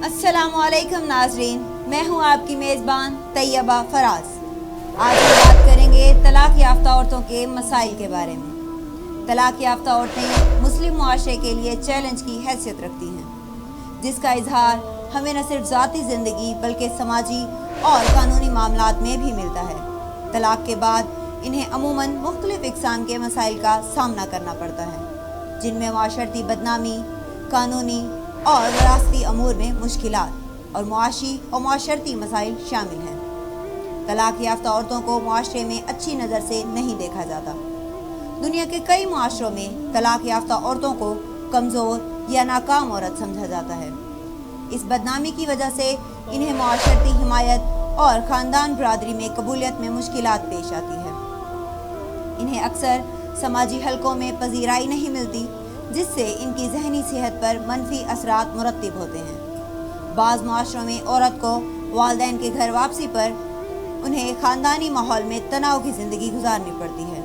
अस्सलामुअलैकुम नाजरीन, मैं हूं आपकी मेज़बान तैयबा फराज। आज हम बात करेंगे तलाक याफ्ता औरतों के मसाइल के बारे में। तलाक याफ्ता औरतें मुस्लिम मुआशरे के लिए चैलेंज की हैसियत रखती हैं, जिसका इजहार हमें न सिर्फ ज़ाती ज़िंदगी बल्कि समाजी और कानूनी मामलात में भी मिलता है। तलाक के बाद इन्हें अमूमन मुख्तलिफ इक़साम के मसाइल का सामना करना पड़ता है, जिनमें माशरती बदनामी, कानूनी और विरासती अमूर में मुश्किलात और मुआशी और माशरती मसाइल शामिल हैं। तलाक याफ्ता औरतों को मुआशरे में अच्छी नज़र से नहीं देखा जाता। दुनिया के कई मुआशरों में तलाक याफ्ता औरतों को कमज़ोर या नाकाम औरत समझा जाता है। इस बदनामी की वजह से इन्हें मुआशरती हिमायत और ख़ानदान बरादरी में कबूलियत में मुश्किलात पेश आती है। इन्हें अक्सर समाजी हलकों में पजीराई नहीं मिलती, जिससे इनकी ज़हनी सेहत पर मनफी असरात मुरतब होते हैं। बाज़ मुआशरों में औरत को वालिदैन के घर वापसी पर उन्हें ख़ानदानी माहौल में तनाव की ज़िंदगी गुजारनी पड़ती है।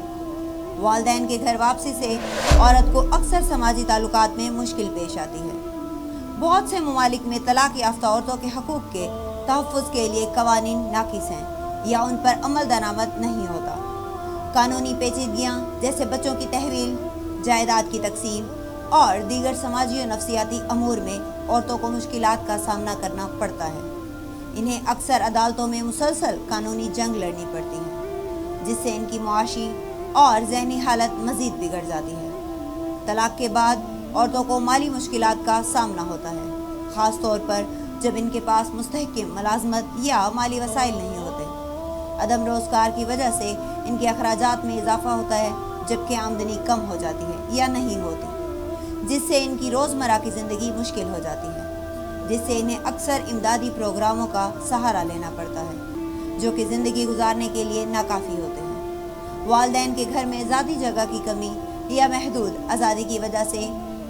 वालिदैन के घर वापसी से औरत को अक्सर समाजी ताल्लुकात में मुश्किल पेश आती है। बहुत से ममालिक में तलाक याफ्ता औरतों के हकूक़ के तहफ़्फ़ुज़ के लिए कवानीन नाकिस हैं या उन पर अमल दरामद नहीं होता। कानूनी पेचीदगियाँ जैसे बच्चों की तहवील, जायदाद की तकसीम और दीगर समाजी और नफ्सियाती अमूर में औरतों को मुश्किलात का सामना करना पड़ता है। इन्हें अक्सर अदालतों में मुसलसल कानूनी जंग लड़नी पड़ती है, जिससे इनकी मुआशी और ज़हनी हालत मज़ीद बिगड़ जाती है। तलाक के बाद औरतों को माली मुश्किलात का सामना होता है, ख़ास तौर पर जब इनके पास मुस्तहकिम मुलाज़मत या माली वसाइल नहीं होते। अदम रोज़गार की वजह से इनके अखराजात में इजाफ़ा होता है, जबकि आमदनी कम हो जाती है या नहीं होती, जिससे इनकी रोज़मर्रा की ज़िंदगी मुश्किल हो जाती है, जिससे इन्हें अक्सर इमदादी प्रोग्रामों का सहारा लेना पड़ता है, जो कि ज़िंदगी गुजारने के लिए नाकाफ़ी होते हैं। वालिदैन के घर में ज़ाती जगह की कमी या महदूद आज़ादी की वजह से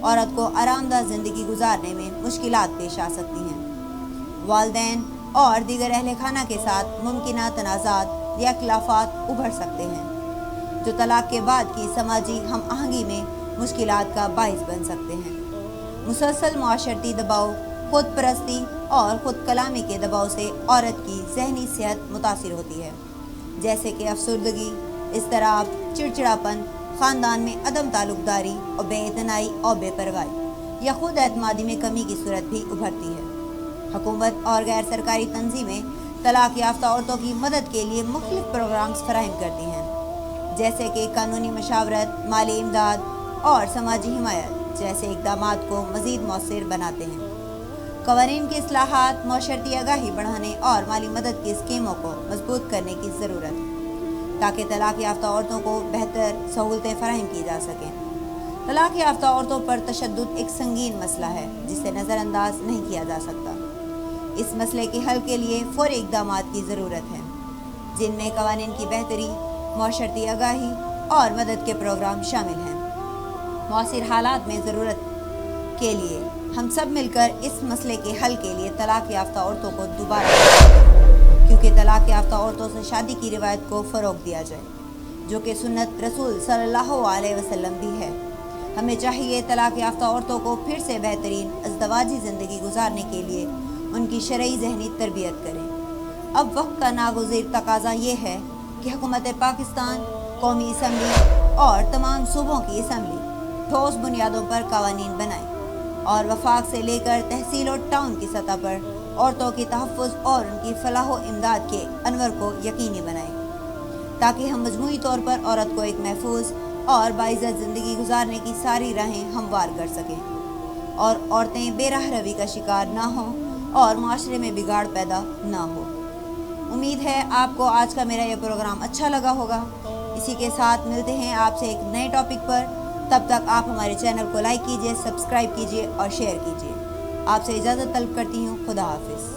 औरत को आरामदाह ज़िंदगी गुजारने में मुश्किलात पेश आ सकती हैं। वालिदैन और दीगर अहले खाना के साथ मुमकिना तनाज़ात या खिलाफात उभर सकते हैं, जो तलाक के बाद की समाजी हम आहंगी में मुश्किलात का बाइस बन सकते हैं। मुसलसल मुआशरती दबाव, खुद परस्ती और ख़ुद कलामी के दबाव से औरत की ज़हनी सेहत मुतासिर होती है, जैसे कि अफसरदगी, इज़्तिराब, चिड़चिड़ापन, ख़ानदान में अदम ताल्लुक़दारी और बेइतनाई और बेपरवाही या खुद एतमादी में कमी की सूरत भी उभरती है। हुकूमत और गैर सरकारी तंजीमें तलाक याफ्ता औरतों की मदद के लिए मुख्तलिफ प्रोग्राम्स फराहम करती हैं, जैसे कि कानूनी मशावरत, माली इमदाद और समाजी हिमायत जैसे इक़दामात को मज़ीद मौसर बनाते हैं। क़वानीन की इस्लाहात, माशरती आगाही बढ़ाने और माली मदद की स्कीमों को मजबूत करने की ज़रूरत है, ताकि तलाक याफ्ता औरतों को बेहतर सहूलतें फराहम की जा सकें। तलाक याफ्ता औरतों पर तशद्दुद एक संगीन मसला है, जिसे नज़रअंदाज नहीं किया जा सकता। इस मसले के हल के लिए फ़ौरी इक़दामात की ज़रूरत है, जिनमें क़वानीन की बेहतरी, माशरती आगाही और मदद के प्रोग्राम शामिल हैं। मौसर हालात में ज़रूरत के लिए हम सब मिलकर इस मसले के हल के लिए तलाक याफ्ता औरतों को दोबारा क्योंकि तलाक याफ्ता औरतों से शादी की रिवायत को फ़रोग़ दिया जाए, जो कि सुन्नत रसूल सल्लल्लाहु अलैहि वसल्लम भी है। हमें चाहिए तलाक याफ्ता औरतों को फिर से बेहतरीन अज़दवाजी ज़िंदगी गुजारने के लिए उनकी शरई ज़हनी तरबियत करें। अब वक्त का नागुज़ीर तकाज़ा ये है कि हुकूमत पाकिस्तान, कौमी असम्बली और तमाम सूबों की असम्बली ठोस बुनियादों पर क़वानीन बनाएं और वफाक से लेकर तहसील और टाउन की सतह पर औरतों की तहफ़्फ़ुज़ और उनकी फ़लाह व इमदाद के अनवर को यकीनी बनाएं, ताकि हम मजमूई तौर पर औरत को एक महफूज और बाइज़्ज़त ज़िंदगी गुजारने की सारी राहें हमवार कर सकें और औरतें बेराह रवी का शिकार ना हों और माशरे में बिगाड़ पैदा ना हो। उम्मीद है आपको आज का मेरा यह प्रोग्राम अच्छा लगा होगा। इसी के साथ मिलते हैं आपसे एक नए टॉपिक पर। तब तक आप हमारे चैनल को लाइक कीजिए, सब्सक्राइब कीजिए और शेयर कीजिए। आपसे इजाज़त तलब करती हूँ। खुदा हाफिज़।